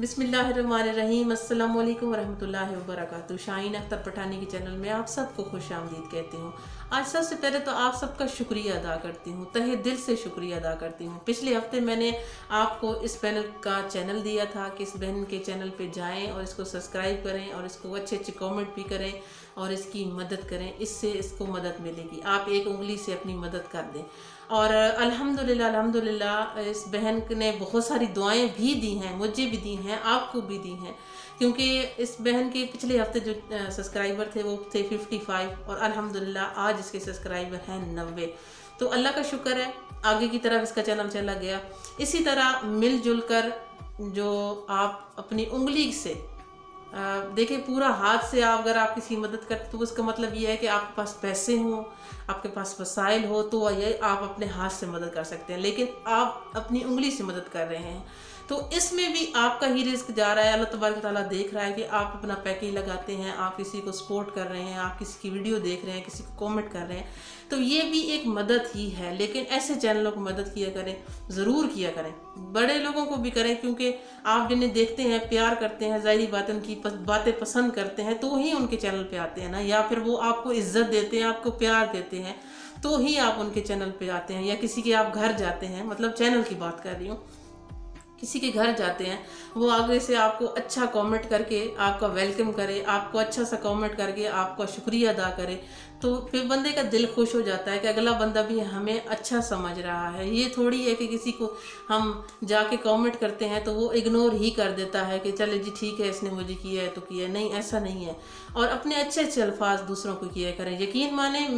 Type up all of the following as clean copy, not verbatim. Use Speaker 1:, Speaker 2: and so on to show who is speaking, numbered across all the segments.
Speaker 1: बिस्मिल्लाहिर्रहमानिर्रहीम। अस्सलाम वालेकुम वरहमतुल्लाहि वबरकातुहू। शाहीन अख्तर पठानी के चैनल में आप सबको खुश आमदीद कहती हूँ। आज सबसे पहले तो आप सबका शुक्रिया अदा करती हूँ, तहे दिल से शुक्रिया अदा करती हूँ। पिछले हफ्ते मैंने आपको इस बहन का चैनल दिया था कि इस बहन के चैनल पे जाएं और इसको सब्सक्राइब करें और इसको अच्छे अच्छे कमेंट भी करें और इसकी मदद करें, इससे इसको मदद मिलेगी। आप एक उंगली से अपनी मदद कर दें। और अल्हम्दुलिल्लाह इस बहन ने बहुत सारी दुआएं भी दी हैं, मुझे भी दी हैं, आपको भी दी हैं, क्योंकि इस बहन के पिछले हफ्ते जो सब्सक्राइबर थे वो थे 55 और अल्हम्दुलिल्लाह आज इसके सब्सक्राइबर हैं 90। तो अल्लाह का शुक्र है, आगे की तरफ इसका चैनल चला गया। इसी तरह मिलजुल कर जो आप अपनी उंगली से देखिए, पूरा हाथ से अगर आप किसी की मदद करते तो उसका मतलब ये है कि आपके पास पैसे हों, आपके पास वसाइल हो, तो ये आप अपने हाथ से मदद कर सकते हैं, लेकिन आप अपनी उंगली से मदद कर रहे हैं। तो इसमें भी आपका ही रिस्क जा रहा है। अल्लाह तबारक तआला देख रहा है कि आप अपना पैकेज लगाते हैं, आप किसी को सपोर्ट कर रहे हैं, आप किसी की वीडियो देख रहे हैं, किसी को कमेंट कर रहे हैं, तो ये भी एक मदद ही है। लेकिन ऐसे चैनलों को मदद किया करें, ज़रूर किया करें, बड़े लोगों को भी करें, क्योंकि आप जिन्हें देखते हैं, प्यार करते हैं, ज़ाहिरी बात उनकी बातें पसंद करते हैं तो ही उनके चैनल पे आते हैं ना, या फिर वो आपको इज्जत देते हैं, आपको प्यार देते हैं तो ही आप उनके चैनल पे आते हैं। या किसी के आप घर जाते हैं, मतलब चैनल की बात कर रही हूँ, किसी के घर जाते हैं, वो आगे से आपको अच्छा कमेंट करके आपका वेलकम करे, आपको अच्छा सा कमेंट करके आपका शुक्रिया अदा करे, तो फिर बंदे का दिल खुश हो जाता है कि अगला बंदा भी हमें अच्छा समझ रहा है। ये थोड़ी है कि किसी को हम जाके कमेंट करते हैं तो वो इग्नोर ही कर देता है कि चले जी ठीक है, इसने मुझे किया है तो किया है। नहीं, ऐसा नहीं है। और अपने अच्छे अच्छे अल्फाज दूसरों को किया करें। यकीन माने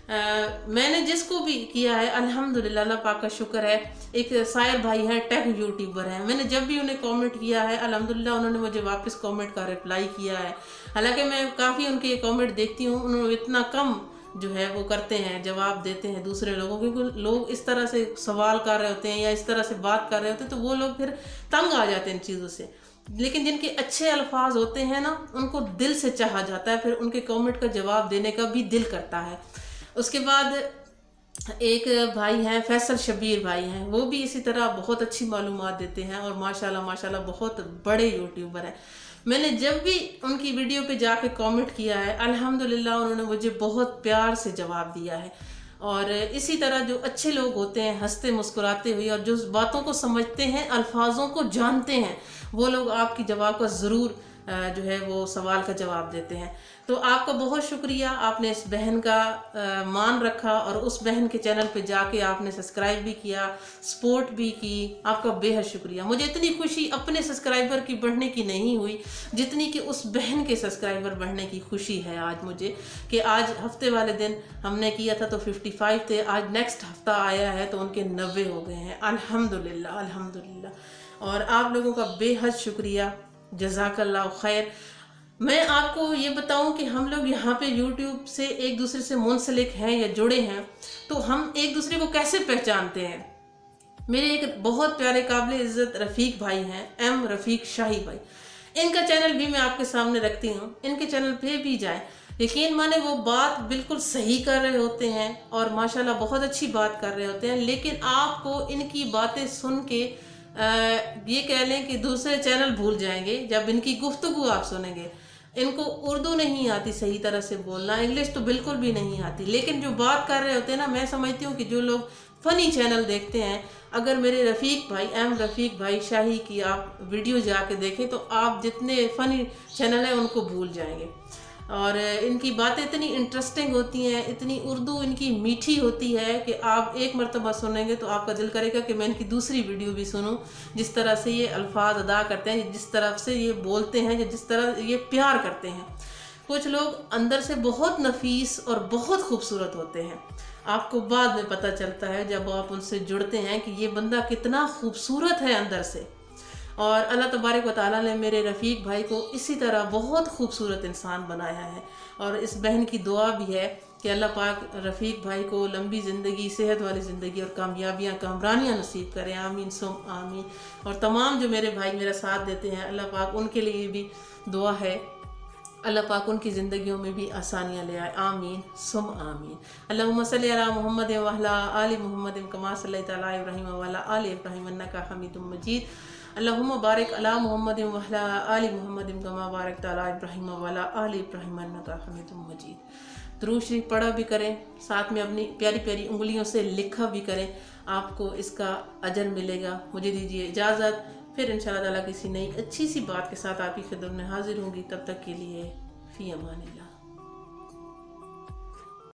Speaker 1: मैंने जिसको भी किया है, अल्हम्दुलिल्लाह, अल्लाह पाक का शुक्र है। एक सायर भाई है, टेक यूट्यूबर हैं, मैंने जब भी उन्हें कमेंट किया है अल्हम्दुलिल्लाह उन्होंने मुझे वापस कमेंट का रिप्लाई किया है। हालांकि मैं काफ़ी उनके कमेंट देखती हूँ, उन्होंने इतना कम जो है वो करते हैं, जवाब देते हैं दूसरे लोगों, क्योंकि लोग इस तरह से सवाल कर रहे होते हैं या इस तरह से बात कर रहे होते हैं तो वो लोग फिर तंग आ जाते हैं इन चीज़ों से। लेकिन जिनके अच्छे अल्फाज होते हैं ना, उनको दिल से चाहा जाता है, फिर उनके कमेंट का जवाब देने का भी दिल करता है। उसके बाद एक भाई हैं, फैसल शबीर भाई हैं, वो भी इसी तरह बहुत अच्छी मालूमात देते हैं और माशाल्लाह माशाल्लाह बहुत बड़े यूट्यूबर हैं। मैंने जब भी उनकी वीडियो पे जाके कमेंट किया है अल्हम्दुलिल्लाह उन्होंने मुझे बहुत प्यार से जवाब दिया है। और इसी तरह जो अच्छे लोग होते हैं, हंसते मुस्कुराते हुए और जो बातों को समझते हैं, अल्फाजों को जानते हैं, वो लोग आपकी जवाब का ज़रूर जो है वो सवाल का जवाब देते हैं। तो आपका बहुत शुक्रिया, आपने इस बहन का मान रखा और उस बहन के चैनल पे जाके आपने सब्सक्राइब भी किया, सपोर्ट भी की, आपका बेहद शुक्रिया। मुझे इतनी खुशी अपने सब्सक्राइबर की बढ़ने की नहीं हुई जितनी कि उस बहन के सब्सक्राइबर बढ़ने की खुशी है आज मुझे, कि आज हफ्ते वाले दिन हमने किया था तो 55 थे, आज नेक्स्ट हफ्ता आया है तो उनके 90 हो गए हैं। अल्हम्दुलिल्लाह अल्हम्दुलिल्लाह। और आप लोगों का बेहद शुक्रिया, जज़ाकल्लाह खैर। मैं आपको ये बताऊं कि हम लोग यहाँ पे YouTube से एक दूसरे से मुंसलिक हैं या जुड़े हैं, तो हम एक दूसरे को कैसे पहचानते हैं। मेरे एक बहुत प्यारे काबिल इज़्ज़त रफ़ीक भाई हैं, एम रफ़ीक शाही भाई, इनका चैनल भी मैं आपके सामने रखती हूँ, इनके चैनल पे भी जाएं। यकीन माने वो बात बिल्कुल सही कर रहे होते हैं और माशाल्लाह बहुत अच्छी बात कर रहे होते हैं, लेकिन आपको इनकी बातें सुन के ये कह लें कि दूसरे चैनल भूल जाएंगे जब इनकी गुफ्तगू आप सुनेंगे। इनको उर्दू नहीं आती सही तरह से बोलना, इंग्लिश तो बिल्कुल भी नहीं आती, लेकिन जो बात कर रहे होते हैं ना, मैं समझती हूँ कि जो लोग फ़नी चैनल देखते हैं, अगर मेरे रफ़ीक भाई एम रफ़ीक भाई शाही की आप वीडियो जाके देखें तो आप जितने फ़नी चैनल हैं उनको भूल जाएंगे। और इनकी बातें इतनी इंटरेस्टिंग होती हैं, इतनी उर्दू इनकी मीठी होती है कि आप एक मरतबा सुनेंगे तो आपका दिल करेगा कि मैं इनकी दूसरी वीडियो भी सुनूं। जिस तरह से ये अल्फाज अदा करते हैं, जिस तरह से ये बोलते हैं, जिस तरह ये प्यार करते हैं। कुछ लोग अंदर से बहुत नफीस और बहुत खूबसूरत होते हैं, आपको बाद में पता चलता है जब आप उनसे जुड़ते हैं कि ये बंदा कितना खूबसूरत है अंदर से। और अल्लाह तबारक व तआला ने मेरे रफ़ीक भाई को इसी तरह बहुत खूबसूरत इंसान बनाया है। और इस बहन की दुआ भी है कि अल्लाह पाक रफ़ीक भाई को लंबी ज़िंदगी, सेहत वाली ज़िंदगी और कामयाबियाँ, कामरानियाँ नसीब करें। आमीन सुम आमीन। और तमाम जो मेरे भाई मेरा साथ देते हैं, अल्लाह पाक उनके लिए भी दुआ है, अल्लाह पाक उनकी ज़िंदगियों में भी आसानियाँ ले आए। आमीन सुम आमीन। अल्लाहुम्मा सल्ली अला मुहम्मद व अला आलि मुहम्मद कमा सल्लैता अला इब्राहीम व अला आलि इब्राहीम इन्नका हमीदुम मजीद। अल्लाहुम्मा बारिक अला मुहम्मदिन व अला आलि मुहम्मदिन कमा बारकता अला इब्राहीम व अला आलि इब्राहीम इन्नका हमीदुम मजीद। दुरूद शरीफ पढ़ा भी करें, साथ में अपनी प्यारी प्यारी उंगलियों से लिखा भी करें, आपको इसका अजर मिलेगा। मुझे दीजिए इजाज़त, फिर इंशाअल्लाह ताला किसी नई अच्छी सी बात के साथ आपकी खिदमत में हाजिर होंगी। तब तक के लिए फ़ी अमानिल्लाह।